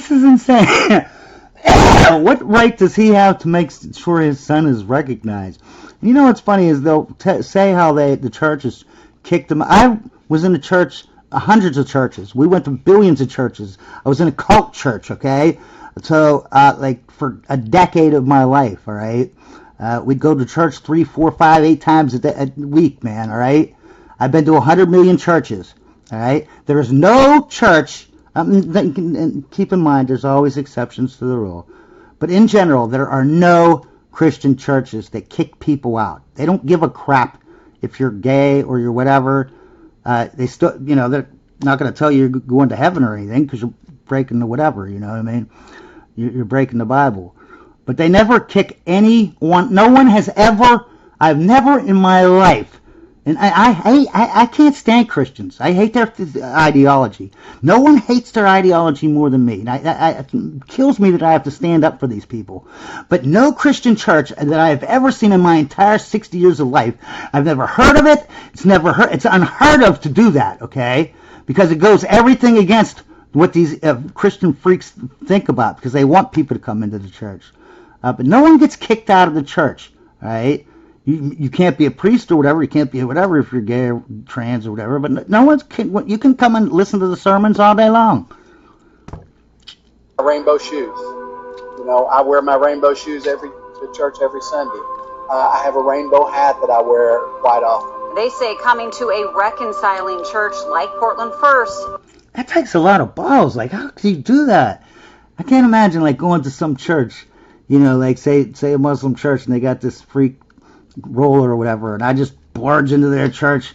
This is insane. What right does he have to make sure his son is recognized? You know what's funny is they'll say how the churches kicked them. I was in a church, hundreds of churches. We went to billions of churches. I was in a cult church, okay? So, like, for a decade of my life, all right? We'd go to church 3, 4, 5, 8 times a week, man, all right? I've been to 100 million churches, all right? There is no church, and keep in mind, there's always exceptions to the rule, but in general, there are no Christian churches that kick people out. They don't give a crap if you're gay or you're whatever. They still, you know, they're not going to tell you you're going to heaven or anything because you're breaking the whatever, you know what I mean? You're breaking the Bible. But they never kick anyone. No one has ever, I've never in my life, and I can't stand Christians. I hate their ideology. No one hates their ideology more than me. It kills me that I have to stand up for these people. But no Christian church that I have ever seen in my entire 60 years of life, I've never heard of it. It's unheard of to do that, okay? Because it goes everything against what these Christian freaks think about, because they want people to come into the church. But no one gets kicked out of the church, all right? You can't be a priest or whatever. You can't be whatever if you're gay or trans or whatever. But you can come and listen to the sermons all day long. Rainbow shoes. You know, I wear my rainbow shoes to church every Sunday. I have a rainbow hat that I wear quite often. They say coming to a reconciling church like Portland First. That takes a lot of balls. Like, how can you do that? I can't imagine, like, going to some church, you know, like, say a Muslim church, and they got this freak roller or whatever, and I just barge into their church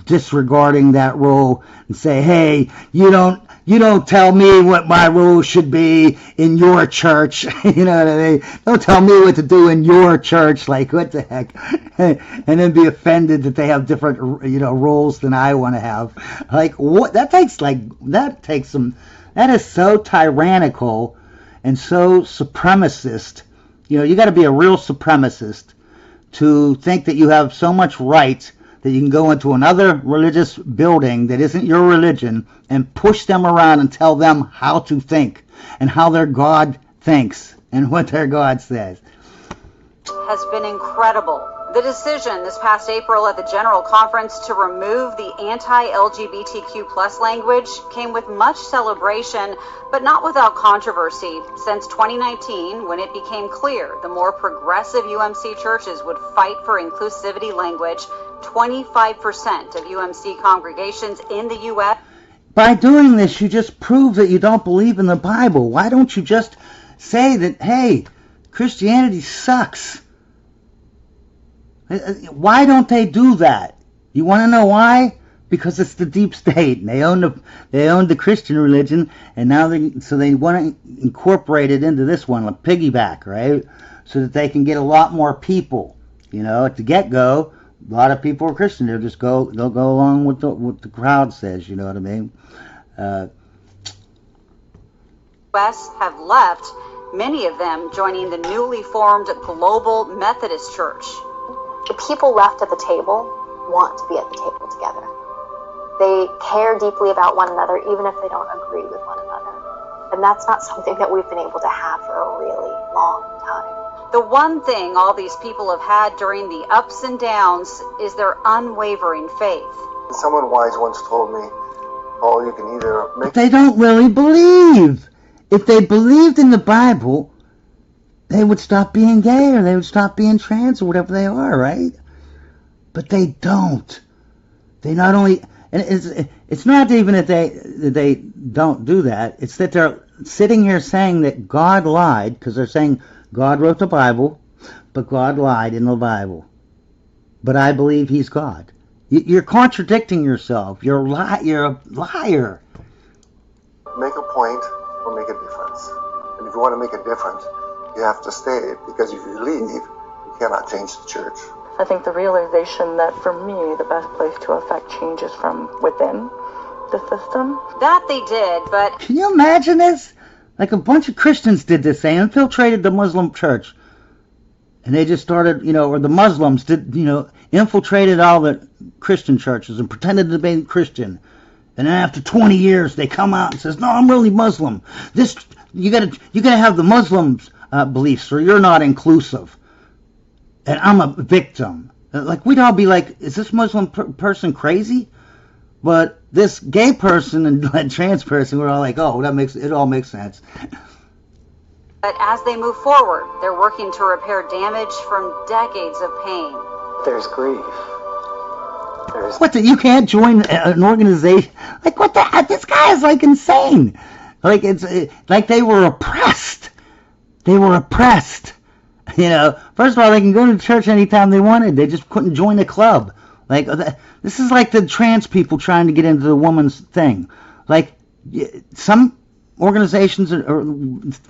disregarding that rule and say, hey, you don't tell me what my rule should be in your church. You know what I mean? Don't tell me what to do in your church. Like, what the heck? And then be offended that they have different, you know, rules than I want to have. Like, what? That is so tyrannical and so supremacist. You know, you got to be a real supremacist to think that you have so much right that you can go into another religious building that isn't your religion and push them around and tell them how to think and how their God thinks and what their God says. Has been incredible. The decision this past April at the General Conference to remove the anti-LGBTQ plus language came with much celebration, but not without controversy. Since 2019, when it became clear the more progressive UMC churches would fight for inclusivity language, 25% of UMC congregations in the U.S. By doing this, you just prove that you don't believe in the Bible. Why don't you just say that, hey, Christianity sucks? Why don't they do that? You want to know why? Because it's the deep state, and they own the Christian religion, and now they want to incorporate it into this one, like piggyback, right? So that they can get a lot more people. You know, at the get-go, a lot of people are Christian. They'll go along with what the crowd says. You know what I mean? US have left. Many of them joining the newly formed Global Methodist Church. The people left at the table want to be at the table together. They care deeply about one another, even if they don't agree with one another. And that's not something that we've been able to have for a really long time. The one thing all these people have had during the ups and downs is their unwavering faith. Someone wise once told me, oh, you can either make... They don't really believe. If they believed in the Bible, they would stop being gay or they would stop being trans or whatever they are, right? But they don't. They not only, and it's not even that they don't do that. It's that they're sitting here saying that God lied, because they're saying God wrote the Bible, but God lied in the Bible. But I believe He's God. You're contradicting yourself. You're a liar. Make a point or make a difference. And if you want to make a difference, you have to stay, because if you leave, you cannot change the church. I think the realization that for me, the best place to affect change is from within the system. That they did, but... Can you imagine this? Like a bunch of Christians did this. They infiltrated the Muslim church. And they just started, or the Muslims did, infiltrated all the Christian churches and pretended to be Christian. And then after 20 years, they come out and says, no, I'm really Muslim. This you gotta have the Muslims' beliefs, or you're not inclusive, and I'm a victim. Like, we'd all be like, is this Muslim person crazy? But this gay person and trans person, we're all like, oh, it all makes sense. But as they move forward, they're working to repair damage from decades of pain. There's grief. You can't join an organization? Like, what the heck? This guy is, like, insane. Like, it's like they were oppressed. They were oppressed. You know, first of all, they can go to church anytime they wanted. They just couldn't join a club. Like, this is like the trans people trying to get into the woman's thing. Like, some organizations or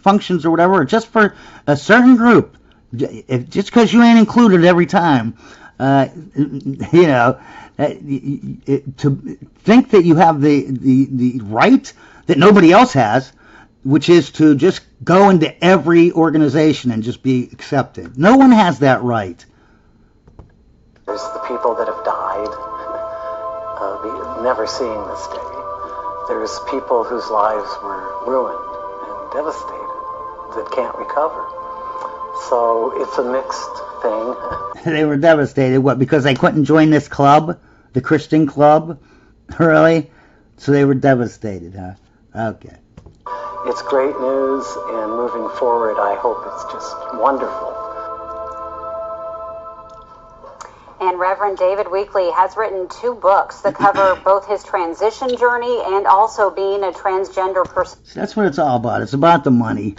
functions or whatever are just for a certain group. Just because you ain't included every time, you know, to think that you have the right that nobody else has, which is to just go into every organization and just be accepted. No one has that right. There's the people that have died, never seeing this day. There's people whose lives were ruined and devastated that can't recover. So it's a mixed thing. They were devastated. What, because they couldn't join this club? The Christian club? Really? So they were devastated, huh? Okay. It's great news, and moving forward, I hope it's just wonderful. And Reverend David Weekley has written 2 books that cover both his transition journey and also being a transgender person. So that's what it's all about. It's about the money,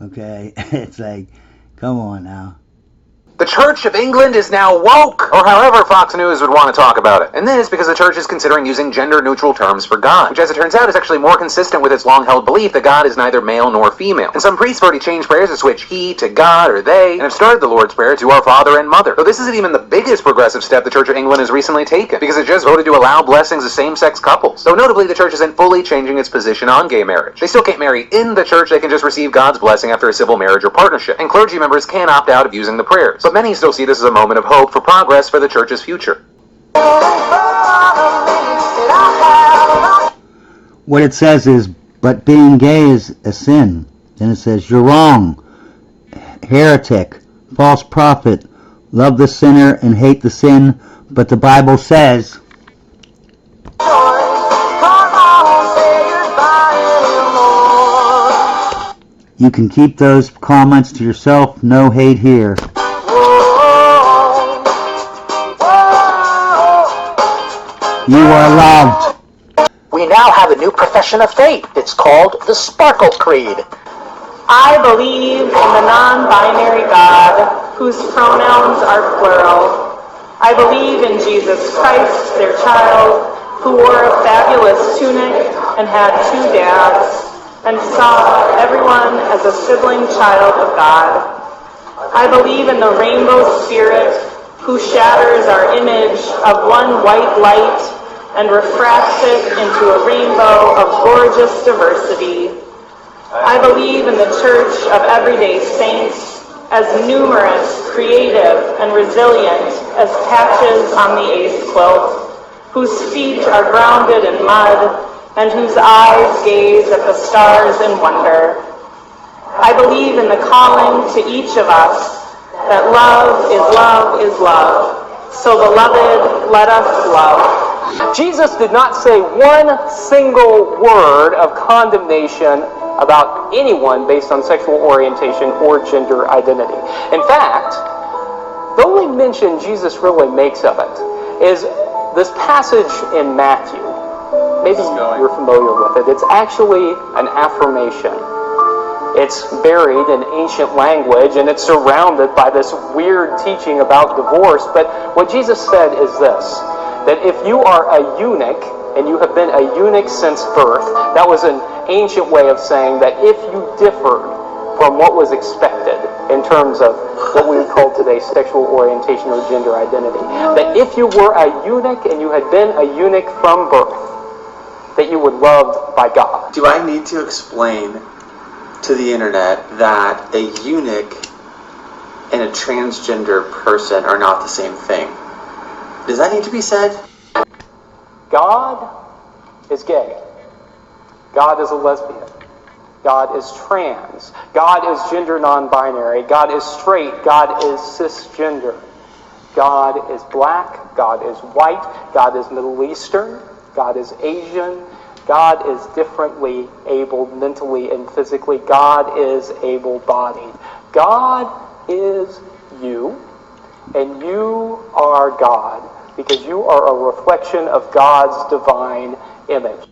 okay? It's like, come on now. The Church of England is now woke, or however Fox News would want to talk about it. And this because the Church is considering using gender-neutral terms for God, which as it turns out is actually more consistent with its long-held belief that God is neither male nor female. And some priests have already changed prayers to switch he to God or they, and have started the Lord's Prayer to our Father and Mother. Though this isn't even the biggest progressive step the Church of England has recently taken, because it just voted to allow blessings of same-sex couples. Though notably, the Church isn't fully changing its position on gay marriage. They still can't marry in the Church, they can just receive God's blessing after a civil marriage or partnership. And clergy members can opt out of using the prayers. But many still see this as a moment of hope for progress for the Church's future. What it says is, but being gay is a sin. Then it says, you're wrong. Heretic, false prophet, love the sinner and hate the sin, but the Bible says... You can keep those comments to yourself. No hate here. You are loved. We now have a new profession of faith. It's called the Sparkle Creed. I believe in the non-binary God, whose pronouns are plural. I believe in Jesus Christ, their child, who wore a fabulous tunic and had 2 dads, and saw everyone as a sibling child of God. I believe in the rainbow spirit, who shatters our image of one white light and refracts it into a rainbow of gorgeous diversity. I believe in the Church of Everyday Saints, as numerous, creative, and resilient as patches on the ace quilt, whose feet are grounded in mud and whose eyes gaze at the stars in wonder. I believe in the calling to each of us that love is love. So beloved, let us love. Jesus did not say one single word of condemnation about anyone based on sexual orientation or gender identity. In fact, the only mention Jesus really makes of it is this passage in Matthew. Maybe you're familiar with it. It's actually an affirmation. It's buried in ancient language, and it's surrounded by this weird teaching about divorce. But what Jesus said is this, that if you are a eunuch, and you have been a eunuch since birth, that was an ancient way of saying that if you differed from what was expected in terms of what we would call today sexual orientation or gender identity, that if you were a eunuch and you had been a eunuch from birth, that you were loved by God. Do I need to explain to the internet that a eunuch and a transgender person are not the same thing? Does that need to be said? God is gay. God is a lesbian. God is trans. God is gender non-binary. God is straight. God is cisgender. God is black. God is white. God is Middle Eastern. God is Asian. God is differently abled mentally and physically. God is able-bodied. God is you, and you are God, because you are a reflection of God's divine image.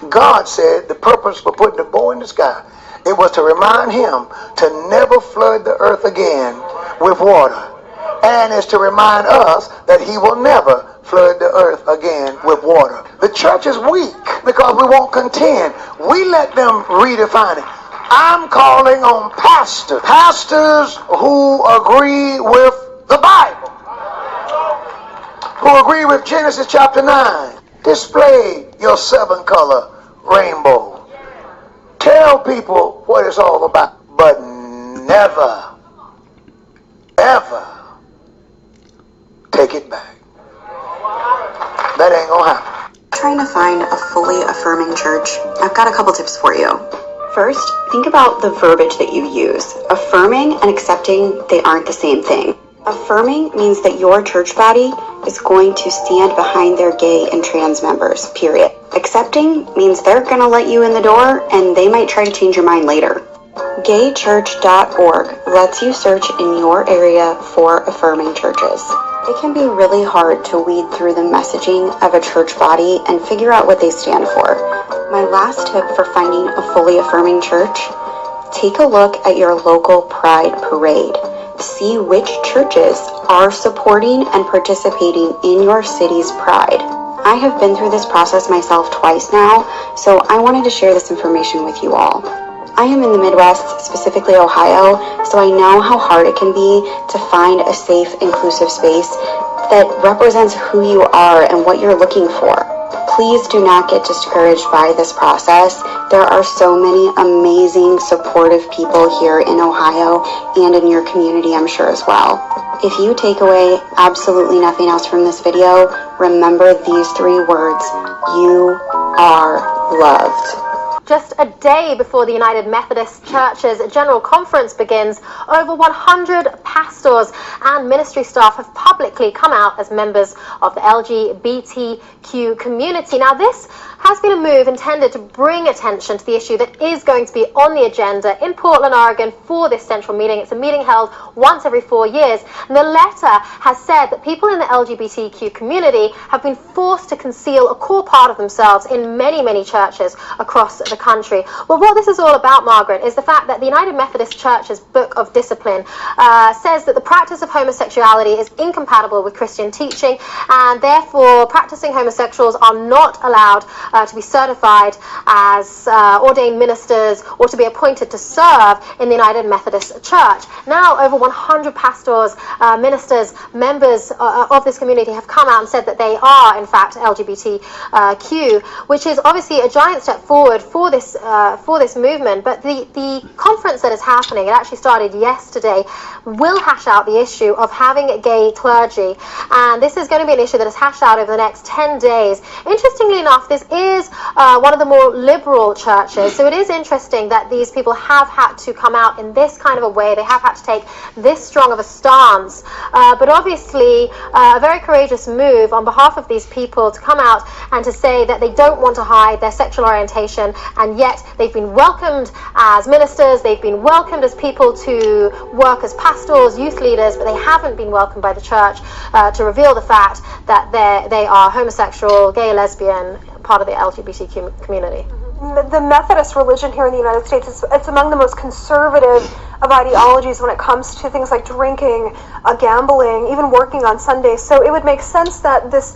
God said the purpose for putting the bow in the sky, it was to remind him to never flood the earth again with water. And it's to remind us that he will never flood the earth again with water. The church is weak because we won't contend. We let them redefine it. I'm calling on pastors who agree with the Bible, who agree with Genesis chapter 9. Display your 7-color rainbow. Tell people what it's all about, but never, ever take it back. That ain't gonna happen. Trying to find a fully affirming church? I've got a couple tips for you. First, think about the verbiage that you use. Affirming and accepting, they aren't the same thing. Affirming means that your church body is going to stand behind their gay and trans members, period. Accepting means they're going to let you in the door and they might try to change your mind later. Gaychurch.org lets you search in your area for affirming churches. It can be really hard to weed through the messaging of a church body and figure out what they stand for. My last tip for finding a fully affirming church: take a look at your local Pride Parade. See which churches are supporting and participating in your city's pride. I have been through this process myself twice now, so I wanted to share this information with you all. I am in the Midwest, specifically Ohio, so I know how hard it can be to find a safe, inclusive space that represents who you are and what you're looking for. Please do not get discouraged by this process. There are so many amazing, supportive people here in Ohio and in your community, I'm sure, as well. If you take away absolutely nothing else from this video, remember these 3 words: you are loved. Just a day before the United Methodist Church's General Conference begins, over 100 pastors and ministry staff have publicly come out as members of the LGBTQ community. Now, this has been a move intended to bring attention to the issue that is going to be on the agenda in Portland, Oregon for this central meeting. It's a meeting held once every 4 years. And the letter has said that people in the LGBTQ community have been forced to conceal a core part of themselves in many, many churches across the country. Well, what this is all about, Margaret, is the fact that the United Methodist Church's Book of Discipline says that the practice of homosexuality is incompatible with Christian teaching, and therefore practicing homosexuals are not allowed to be certified as ordained ministers or to be appointed to serve in the United Methodist Church. Now, over 100 pastors, ministers, members of this community have come out and said that they are, in fact, LGBTQ, which is obviously a giant step forward for this movement. But the conference that is happening, it actually started yesterday, will hash out the issue of having gay clergy, and this is going to be an issue that is hashed out over the next 10 days. Interestingly enough, this is one of the more liberal churches, so it is interesting that these people have had to come out in this kind of a way. They have had to take this strong of a stance, but obviously a very courageous move on behalf of these people to come out and to say that they don't want to hide their sexual orientation, and yet they've been welcomed as ministers, they've been welcomed as people to work as pastors, youth leaders, but they haven't been welcomed by the church to reveal the fact that they are homosexual, gay, lesbian, part of the LGBTQ community. The Methodist religion here in the United States, it's among the most conservative of ideologies when it comes to things like drinking, gambling, even working on Sundays. So it would make sense that this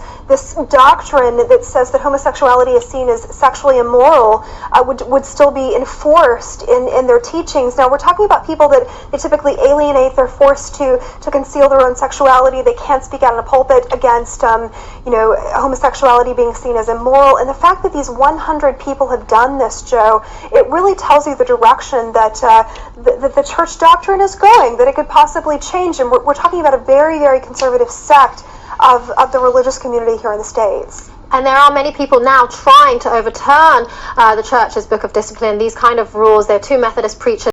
doctrine that says that homosexuality is seen as sexually immoral would still be enforced in their teachings. Now, we're talking about people that they typically alienate. They're forced to conceal their own sexuality. They can't speak out in a pulpit against homosexuality being seen as immoral. And the fact that these 100 people have done this, Joe, it really tells you the direction that the church doctrine is going, that it could possibly change. And we're talking about a very, very conservative sect of the religious community here in the States. And there are many people now trying to overturn the church's book of discipline, these kind of rules. There are two Methodist preachers